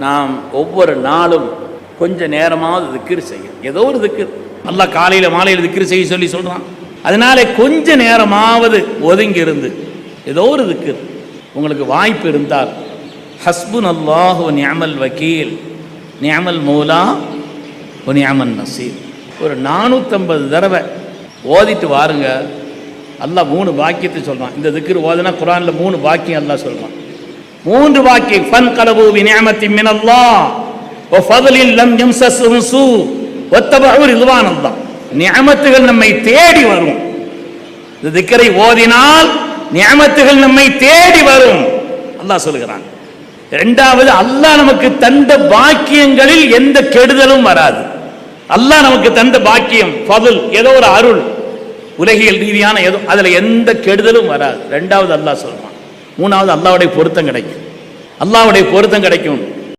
நாம் ஒவ்வொரு நாளும் கொஞ்ச நேரமாவது திக்ர் செய்யும். ஏதோ ஒரு திக்ர் அல்லாஹ் காலையில் மாலையில் திக்ர் செய்ய சொல்லி சொல்கிறான். அதனால கொஞ்ச நேரமாவது ஒதுங்கி இருந்து ஏதோ ஒரு திக்ர் உங்களுக்கு வாய்ப்பு இருந்தால் ஹஸ்புனல்லாஹு வ நிஅமல் வக்கீல் நிஅமல் மௌலா வ நிஅமன் நசீர் ஒரு 450 தடவை ஓதிட்டு வாருங்க. அல்லாஹ் 3 வாக்கியத்தை சொல்கிறான். இந்த திக்ர் ஓதுனா குர்ஆனில் 3 வாக்கியம் அல்லாஹ் சொல்கிறான். 3 வாக்கியம் ஃபன்கலபு பிநிஅமத்தின் மினல்லாஹ் வ ஃபضலின் லம் யம்ஸஸ்ஹும் ஸூ வத்தபஉ ரிضவானல்லாஹ். நிஅமத்துகள் நம்மை தேடி வரும். இந்த திக்ரை ஓதினால் நிஅமத்துகள் நம்மை தேடி வரும் அல்லாஹ் சொல்கிறான். இரண்டாவது, அல்லாஹ் நமக்கு தந்த பாக்கியங்களில் எந்த கெடுதலும் வராது. அல்லாஹ் நமக்கு தந்த பாக்கியம் ஃபضல், ஏதோ ஒரு அருள், உலகியல் ரீதியான ஏதோ, அதில் எந்த கெடுதலும் வராது. ரெண்டாவது அல்லாஹ் சொல்றான். மூணாவது, அல்லாஹ்வுடைய பொருத்தம் கிடைக்கும். அல்லாஹ்வுடைய பொருத்தம் கிடைக்கும்.